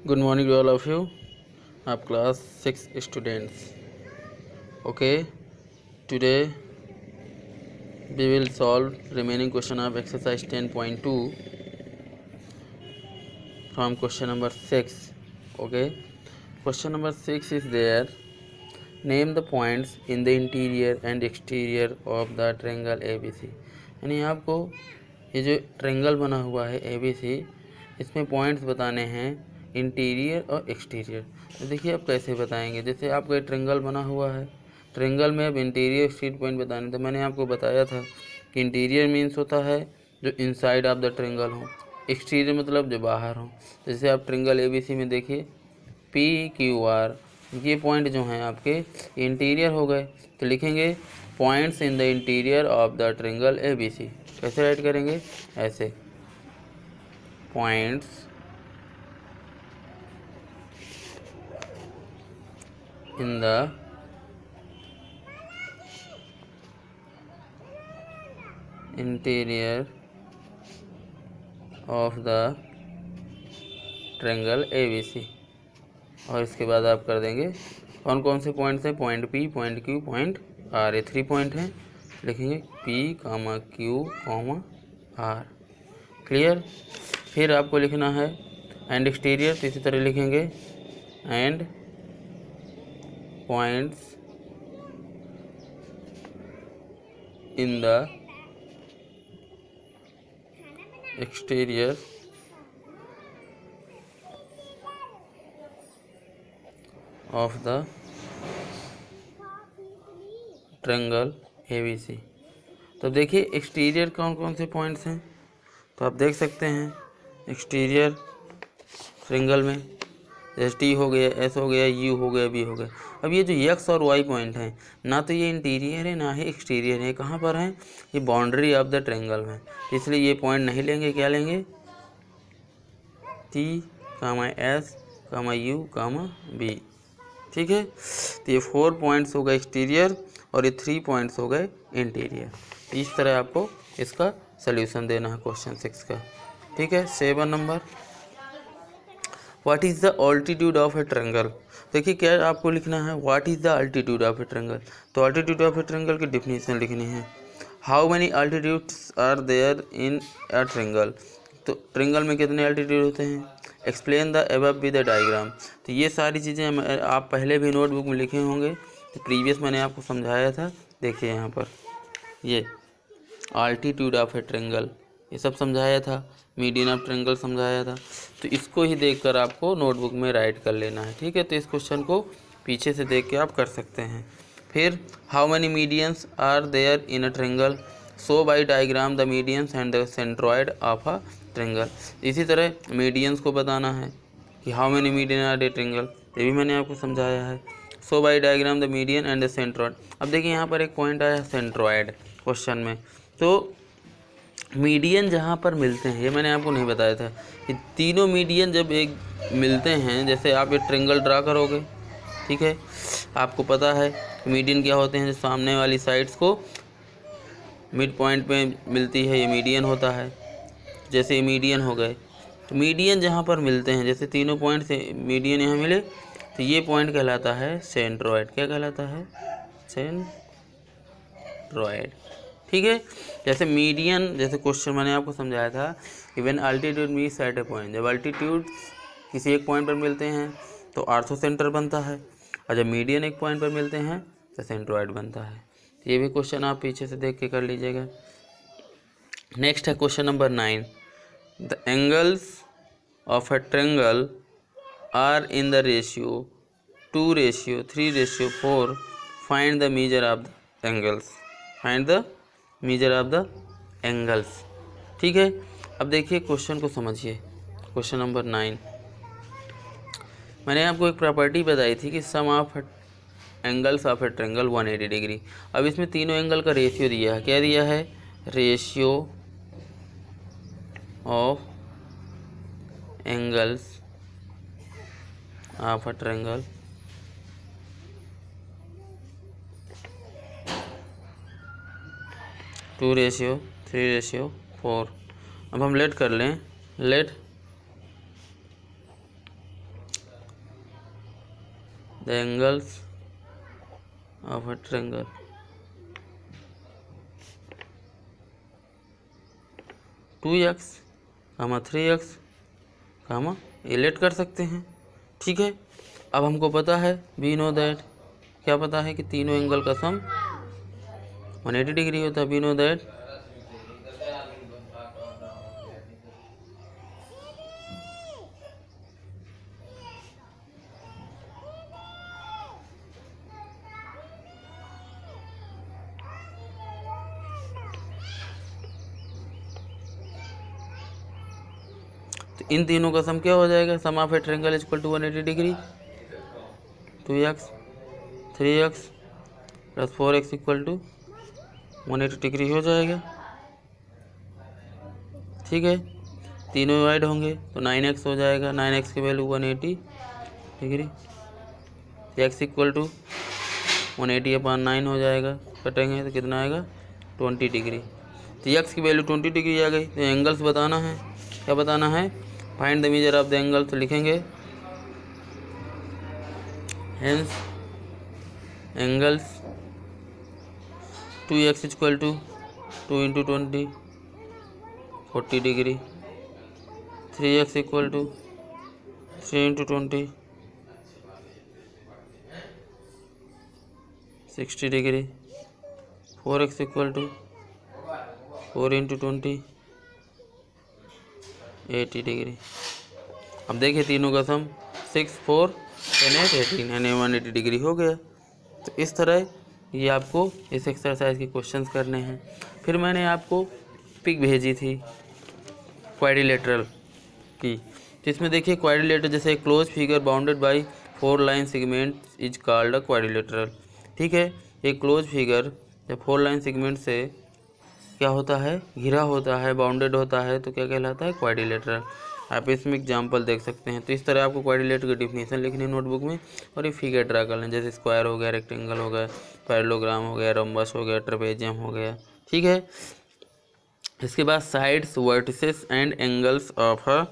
Good morning to all of you. आप class 6 students. Okay, today we will solve remaining question of exercise 10.2 from question number 6. Okay, question number 6 is there. Name the points in the interior and exterior of the triangle ABC. यानी आपको ये जो triangle बना हुआ है ABC, इसमें points बताने हैं इंटीरियर और एक्सटीरियर। तो देखिए आप कैसे बताएंगे। जैसे आपका एक ट्रायंगल बना हुआ है, ट्रायंगल में अब इंटीरियर एक्सटीरियर पॉइंट बताने, तो मैंने आपको बताया था कि इंटीरियर मीन्स होता है जो इनसाइड ऑफ द ट्रायंगल हो, एक्सटीरियर मतलब जो बाहर हो। जैसे आप ट्रायंगल ABC में देखिए PQR, ये पॉइंट जो हैं आपके इंटीरियर हो गए, तो लिखेंगे points in the interior of the triangle ABC। कैसे राइट करेंगे? ऐसे, points in the interior of the triangle ABC। और इसके बाद आप कर देंगे कौन कौन से पॉइंट्स हैं, point P, point Q, point R, ये 3 पॉइंट हैं। लिखेंगे P, Q, R। क्लियर? फिर आपको लिखना है एंड एक्सटीरियर, तो इसी तरह लिखेंगे and points in the exterior of the triangle ABC। तो देखिए एक्सटीरियर कौन कौन से पॉइंट्स हैं, तो आप देख सकते हैं एक्सटीरियर ट्रायंगल में जैसे T हो गया, S हो गया, U हो गया, B हो गया। अब ये जो X और Y पॉइंट हैं, ना तो ये इंटीरियर है ना ही एक्सटीरियर है, कहाँ पर हैं? ये बाउंड्री ऑफ द ट्रायंगल में, इसलिए ये पॉइंट नहीं लेंगे। क्या लेंगे? T, S, U, B। ठीक है, तो ये 4 पॉइंट्स हो गए एक्सटीरियर और ये 3 पॉइंट्स हो गए इंटीरियर। इस तरह आपको इसका सल्यूशन देना है क्वेश्चन 6 का। ठीक है, 7 number, what is the altitude of a triangle. देखिए क्या आपको लिखना है, what is the altitude of a triangle. तो अल्टीट्यूड ऑफ ए ट्रायंगल की डिफिनीशन लिखनी है। How many altitudes are there in a triangle. तो ट्रायंगल में कितने अल्टीट्यूड होते हैं? Explain the above with the diagram. तो ये सारी चीज़ें आप पहले भी नोटबुक में लिखे होंगे, तो प्रीवियस मैंने आपको समझाया था। देखिए यहाँ पर ये अल्टीट्यूड ऑफ ए ट्रायंगल ये सब समझाया था, मीडियन ऑफ ट्रायंगल समझाया था। तो इसको ही देखकर आपको नोटबुक में राइट कर लेना है। ठीक है, तो इस क्वेश्चन को पीछे से देख के आप कर सकते हैं। फिर how many medians are there in a triangle, show by diagram the medians and the centroid of a triangle. इसी तरह मीडियंस को बताना है कि how many median are a triangle, ये भी मैंने आपको समझाया है। Show by diagram the median and the centroid. अब देखिए यहाँ पर एक पॉइंट आया सेंट्रॉयड क्वेश्चन में, तो मीडियन जहाँ पर मिलते हैं, ये मैंने आपको नहीं बताया था कि तीनों मीडियन जब एक मिलते हैं, जैसे आप ये ट्रायंगल ड्रा करोगे, ठीक है, आपको पता है मीडियन क्या होते हैं, जो सामने वाली साइड्स को मिड पॉइंट पे मिलती है, ये मीडियन होता है। जैसे ये मीडियन हो गए, तो मीडियन जहाँ पर मिलते हैं, जैसे तीनों पॉइंट से मीडियन यहाँ मिले, तो ये पॉइंट कहलाता है सेंट्रॉयड। क्या कहलाता है? सेंट्रॉयड। ठीक है, जैसे मीडियन, जैसे क्वेश्चन मैंने आपको समझाया था कि when altitude meets eight A point, जब अल्टीट्यूड किसी एक पॉइंट पर मिलते हैं तो आर्थो सेंटर बनता है, और जब मीडियन एक पॉइंट पर मिलते हैं तो सेंट्रॉयड बनता है। तो ये भी क्वेश्चन आप पीछे से देख के कर लीजिएगा। नेक्स्ट है question number 9, the angles of a triangle are in the ratio 2:3:4, find the measure of the angles. Find the measure of the angles. ठीक है, अब देखिए क्वेश्चन को समझिए। क्वेश्चन नंबर 9, मैंने आपको एक प्रॉपर्टी बताई थी कि sum of angles of a triangle 180 degree. अब इसमें तीनों एंगल का रेशियो दिया है। क्या दिया है? Ratio of angles of a triangle 2:3:4। अब हम लेट कर लें, let the angles of a triangle. Two x comma 3x comma allot कर सकते हैं। ठीक है, अब हमको पता है, वी नो दैट, क्या पता है कि तीनों एंगल का सम 180 डिग्री होता है। वी नो दैट तो इन तीनों का सम क्या हो जाएगा, sum of a triangle is equal to 180 degree. 2x 3x plus 4x equal to 180 degree हो जाएगा। ठीक है, तीनों ऐड होंगे तो 9x हो जाएगा। 9x की value 180 degree. x equal to 180/9 हो जाएगा, कटेंगे तो कितना आएगा 20 डिग्री। तो x की वैल्यू 20 डिग्री आ गई। तो एंगल्स बताना है, क्या बताना है, find the measure of the angle. तो लिखेंगे hence angles 2x equal to 2 × 20 40 degree. 3x equal to 3 × 20 60 degree. 4x equal to 4 × 20 80 degree. अब देखिए तीनों का सम 6 4 10 8 18 यानी 180 डिग्री हो गया। तो इस तरह ये आपको इस एक्सरसाइज के क्वेश्चंस करने हैं। फिर मैंने आपको पिक भेजी थी क्वाड्रिलेटरल की, जिसमें देखिए क्वाड्रिलेटर जैसे close figure bounded by 4 line segment is called a quadrilateral. ठीक है, एक क्लोज फिगर जब 4 लाइन सेगमेंट से क्या होता है, घिरा होता है, बाउंडेड होता है, तो क्या कहलाता है, क्वाड्रिलेटरल। आप इसमें एग्जाम्पल देख सकते हैं। तो इस तरह आपको क्वाड्रिलेटर की डिफिनेशन लिखनी है नोटबुक में, और ये फिगर ड्रा कर लें, जैसे स्क्वायर हो गया, रेक्टेंगल हो गया, पैरेललोग्राम हो गया, रोम्बस हो गया, ट्रेपेजियम हो गया। ठीक है, इसके बाद sides vertices and angles of a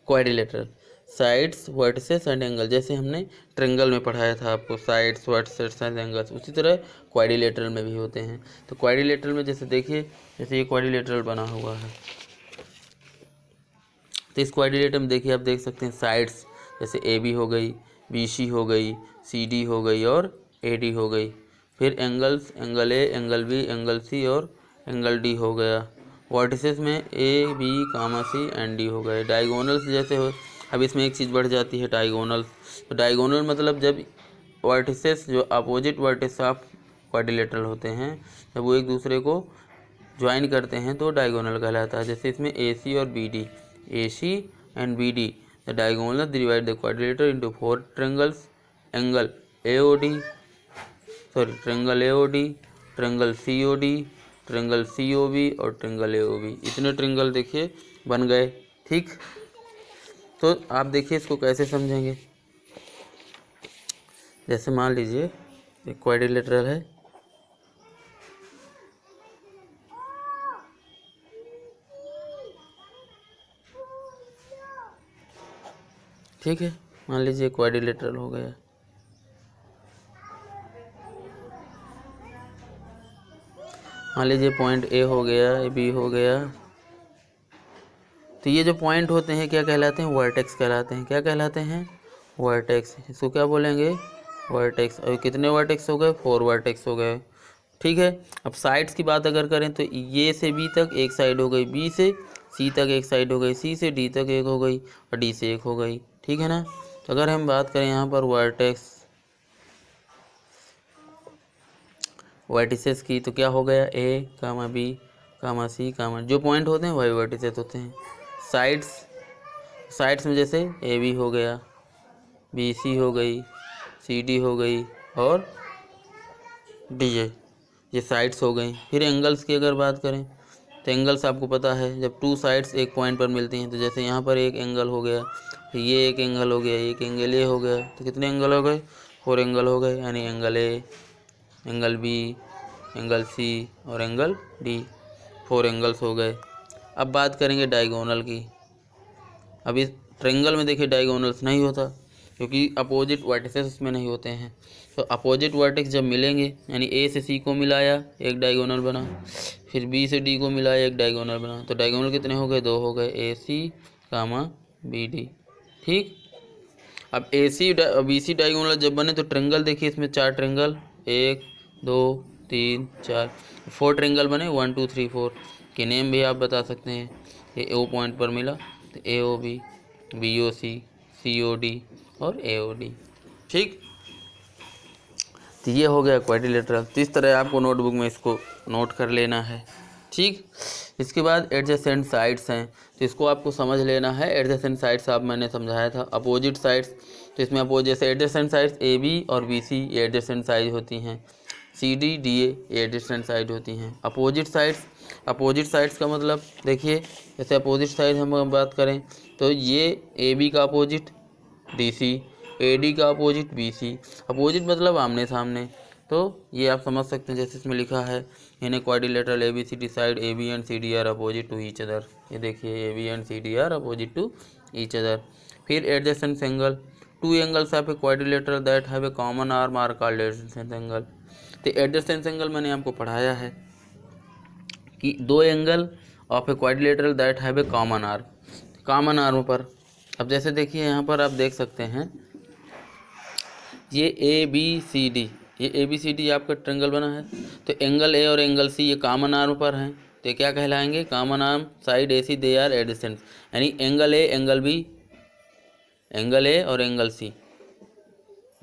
quadrilateral. Sides vertices and angle, जैसे हमने ट्रायंगल में पढ़ाया था आपको साइड्स वर्टिसेस एंड एंगल्स, उसी तरह क्वाड्रिलेटरल में भी होते हैं। तो क्वाड्रिलेटरल में जैसे देखिए, जैसे ये क्वाड्रिलेटरल बना हुआ है, तो इस क्वाड्रिलेटरल में देखिए आप देख सकते हैं साइड्स जैसे AB हो गई, BC हो गई, CD हो गई और AD हो गई। फिर angles, angle A, angle B, angle C और एंगल D हो गया। वर्टिसेस में A, B, C and D हो गए। डायगोनल्स जैसे हो, अब इसमें एक चीज़ बढ़ जाती है, डायगोनल। तो डायगोनल मतलब जब वर्टिसेस जो अपोजिट वर्टिस ऑफ क्वाड्रिलेटरल होते हैं, जब वो एक दूसरे को ज्वाइन करते हैं तो डायगोनल कहलाता है। जैसे इसमें AC और BD, AC and BD the diagonal divide the quadrilateral into 4 triangles. Angle AOD, triangle AOD, triangle COD, triangle COB और ट्रायंगल AOB। इतने ट्रायंगल देखिए बन गए। ठीक, तो आप देखिए इसको कैसे समझेंगे। जैसे मान लीजिए एक क्वाड्रिलेटरल है, ठीक है, मान लीजिए क्वाड्रिलेटरल हो गया। मान लीजिए पॉइंट A हो गया, B हो गया। तो ये जो पॉइंट होते हैं क्या कहलाते हैं, वर्टेक्स कहलाते हैं। क्या कहलाते हैं, वर्टेक्स। इसको क्या बोलेंगे, वर्टेक्स। और कितने वर्टेक्स हो गए, 4 वर्टेक्स हो गए। ठीक है, अब साइड्स की बात अगर करें तो ये से B तक एक साइड हो गई, B से C तक एक साइड हो गई, C से D तक एक हो गई और D से एक हो गई। ठीक है ना। तो अगर हम बात करें यहाँ पर वर्टेक्स वर्टिसेस की, तो क्या हो गया, A, B, C, जो पॉइंट होते हैं वही वर्टिसेस होते हैं। साइड्स में जैसे AB हो गया, BC हो गई, CD हो गई और DA, ये साइड्स हो गई। फिर एंगल्स की अगर बात करें तो एंगल्स आपको पता है, जब 2 साइड्स एक पॉइंट पर मिलती हैं, तो जैसे यहाँ पर एक एंगल हो गया, फिर ये एक एंगल हो गया, एक एंगल ये हो गया, तो कितने एंगल हो गए, 4 एंगल हो गए। यानी angle A, angle B, angle C और एंगल D, 4 एंगल्स हो गए। अब बात करेंगे डायगोनल की। अब इस ट्रायंगल में देखिए डायगोनल्स नहीं होता क्योंकि अपोजिट वर्टिसेस उसमें नहीं होते हैं। तो अपोजिट वर्टेक्स जब मिलेंगे यानी ए से सी को मिलाया एक डायगोनल बना, फिर बी से डी को मिलाया एक डायगोनल बना, तो डायगोनल कितने हो गए? 2 हो गए, ए सी कामा बी डी। ठीक, अब ए सी बी सी डायगोनल जब बने तो ट्रायंगल देखिए इसमें 4 ट्रायंगल, 1 2 3 4 4 ट्रायंगल बने, 1 2 3 4 के नेम भी आप बता सकते हैं। ये ओ पॉइंट पर मिला तो ए ओ बी, बी ओ सी, सी ओ डी और ए ओ डी। ठीक, तो ये हो गया क्वाड्रिलेटरल। तो इस तरह आपको नोटबुक में इसको नोट कर लेना है। ठीक, इसके बाद एडजेसेंट साइड्स हैं, तो इसको आपको समझ लेना है। एडजेसेंट साइड्स आप मैंने समझाया था, अपोजिट साइड्स, तो इसमें अपोजिट जैसे एडजेसेंट साइड्स ए बी और बी सी ये एडजेसेंट साइड होती हैं, सी डी डी ए ये एडजेसेंट साइड होती हैं। अपोजिट साइड्स का मतलब देखिए, जैसे अपोजिट साइड हम बात करें तो ये ए बी का opposite D C, A D का अपोजिट बी सी। अपोजिट मतलब आमने सामने, तो ये आप समझ सकते हैं जैसे इसमें लिखा है in a quadrilateral A B C D side A B and C D are opposite to each other. ये देखिए A B and C D are opposite to each other. फिर adjacent angle, 2 angles of a quadrilateral that have a common arm are called adjacent angle. तो adjacent angle मैंने आपको पढ़ाया है कि 2 angle of a quadrilateral that have a common arm पर। अब जैसे देखिए यहाँ पर आप देख सकते हैं ये ए बी सी डी, ये ए बी सी डी आपका ट्रायंगल बना है, तो एंगल ए और एंगल सी ये कॉमन आर्म पर हैं, तो क्या कहलाएंगे? Common arm side A C they are adjacent, यानी angle A angle B, angle A और एंगल सी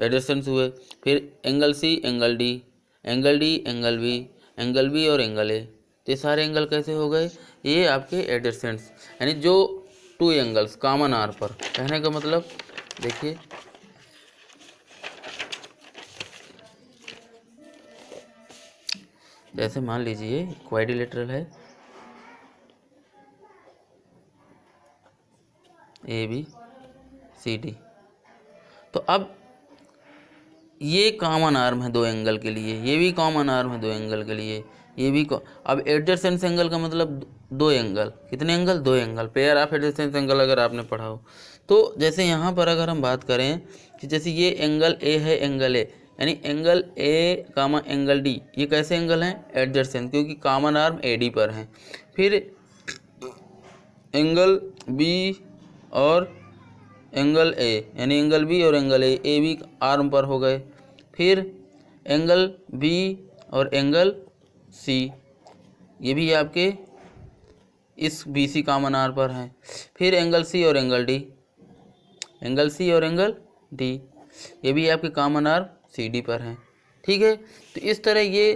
एडजेसेंट हुए। फिर angle C angle D, angle D angle B, angle B और एंगल ए, तो ये सारे एंगल कैसे हो गए? ये आपके एडजेसेंट्स, यानी जो 2 एंगल्स कॉमन आर पर। कहने का मतलब देखिए जैसे मान लीजिए क्वाड्रिलेटरल है ए बी सी डी, तो अब ये कॉमन आर्म है 2 एंगल के लिए, ये भी कॉमन आर्म है 2 एंगल के लिए, ये भी अब एडजेसेंट एंगल का मतलब 2 एंगल, कितने angle? 2 angle, pair of adjacent angle अगर आपने पढ़ा हो तो। जैसे यहाँ पर अगर हम बात करें कि जैसे ये एंगल ए है, एंगल ए यानी angle A comma angle D, ये कैसे एंगल हैं? एडजेसेंट, क्योंकि कॉमन आर्म ए डी पर हैं। फिर एंगल बी और एंगल ए, यानी एंगल बी और एंगल ए बी आर्म पर हो गए। फिर एंगल बी और एंगल सी, ये भी आपके इस बी सी कॉमन आर पर हैं। फिर एंगल सी और एंगल डी, एंगल सी और एंगल डी, ये भी आपके कॉमन आर सी डी पर हैं। ठीक है, तो इस तरह ये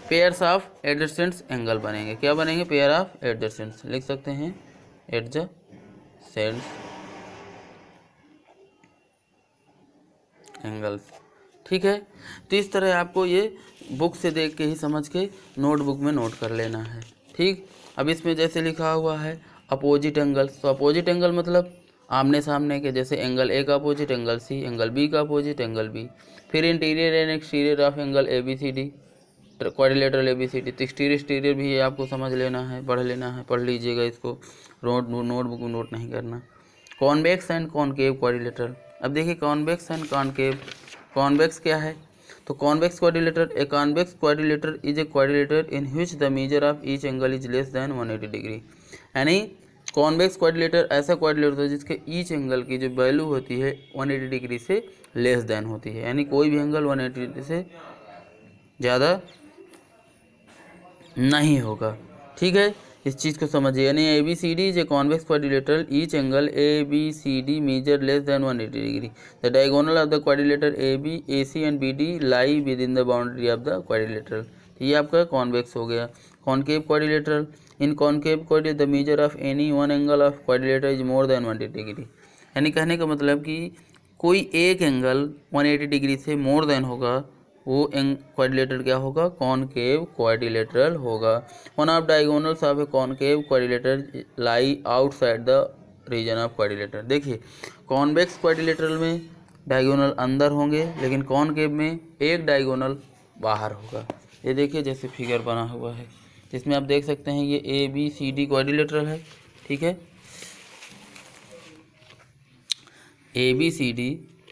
पेयर्स ऑफ एडजेसेंट एंगल बनेंगे। क्या बनेंगे? पेयर ऑफ एडजेसेंट, लिख सकते हैं एडजेसेंट एंगल्स। ठीक है, तो इस तरह आपको ये बुक से देख के ही समझ के नोटबुक में नोट कर लेना है। ठीक, अब इसमें जैसे लिखा हुआ है अपोजिट एंगल्स, तो अपोजिट एंगल मतलब आमने सामने के, जैसे एंगल ए का opposite angle C, angle B का अपोजिट एंगल बी। फिर interior and exterior of angle A B C D, quadrilateral A B C D, तो एक्सटीरियर भी आपको समझ लेना है, पढ़ लेना है, पढ़ लीजिएगा इसको, नोटबुक में नोट नहीं करना। कॉन्वेक्स एंड कॉनकेव क्वाड्रिलेटरल, अब देखिए कॉन्वेक्स एंड कॉनकेव। कॉन्वेक्स क्या है? तो convex quadrilateral, A convex quadrilateral is a quadrilateral in which the measure of each angle is less than 180 degree. यानी कॉन्वेक्स क्वाड्रिलेटर ऐसा क्वाड्रिलेटर होता है जिसके ईच एंगल की जो वैल्यू होती है 180 डिग्री से लेस देन होती है, यानी कोई भी एंगल 180 डिग्री से ज़्यादा नहीं होगा। ठीक है, इस चीज़ को समझिए, यानी A B C D is a convex quadrilateral, each angle A B C D measure less than 180 degree, the diagonal of the quadrilateral A B A C and B D lie within the boundary of the quadrilateral. ये आपका convex हो गया। Concave quadrilateral, in concave quadrilateral the measure of any one angle of quadrilateral is more than 180 degree. यानी कहने का मतलब कि कोई एक एंगल 180 डिग्री से मोर देन होगा, वो क्वाड्रिलेटर क्या होगा? कॉनकेव क्वाड्रिलेटरल होगा। One of diagonals of a concave quadrilateral lie outside the region of quadrilateral. देखिए कॉन्वेक्स क्वाड्रिलेटरल में डायगोनल अंदर होंगे, लेकिन कॉनकेव में एक डायगोनल बाहर होगा। ये देखिए जैसे फिगर बना हुआ है, जिसमें आप देख सकते हैं ये A B C D quadrilateral है। ठीक है, ABCD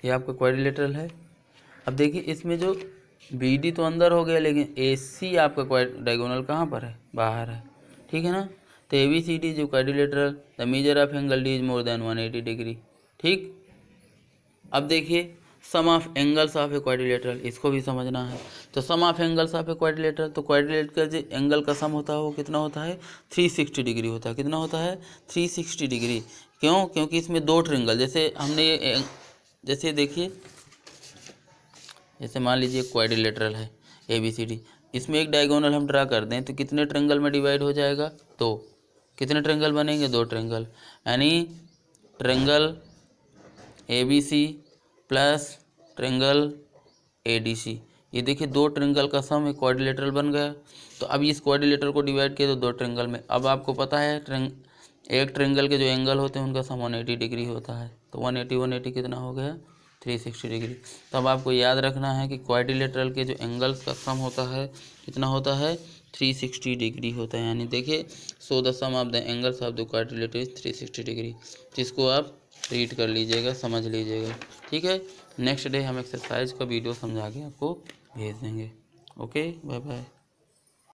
ये आपका क्वाड्रिलेटरल है। अब देखिए इसमें जो BD तो अंदर हो गया, लेकिन AC आपका डायगोनल कहाँ पर है, बाहर है, ठीक है ना। तो ABCD जो quadrilateral, the measure of angle D is more than 180 degree, ठीक। अब देखिए sum of angles of a quadrilateral, इसको भी समझना है। तो sum of angles of a quadrilateral, तो क्वाड्रिलेटरल का जो एंगल का सम होता है वो कितना होता है, 360 डिग्री होता है। कितना होता है, 360 डिग्री। क्यों, क्योंकि इसमें दो ट्रिंगल, जैसे हमने ये जैसे देखिए, जैसे मान लीजिए क्वाड्रिलेटरल है ABCD, इसमें एक डायगोनल हम ड्रा कर दें तो कितने ट्रिंगल में डिवाइड हो जाएगा, दो। कितने ट्रिंगल बनेंगे, दो ट्रिंगल, यानी triangle ABC plus triangle ADC। ये देखिए दो ट्रिंगल का सम एक क्वाड्रिलेटरल बन गया। तो अब इस क्वाड्रिलेटरल को डिवाइड किया तो दो ट्रिंगल में। अब आपको पता है एक ट्रिंगल के जो एंगल होते हैं उनका सम 180 डिग्री होता है। तो 180 कितना हो गया, 360 डिग्री। तो अब आपको याद रखना है कि क्वाड्रिलेटरल के जो एंगल्स का सम होता है कितना होता है, 360 डिग्री होता है। यानी देखिए so the sum of the angles of the quadrilateral is 360 degree. जिसको आप रीड कर लीजिएगा, समझ लीजिएगा, ठीक है। नेक्स्ट डे हम एक्सरसाइज का वीडियो समझा के आपको भेज देंगे। Okay, bye bye.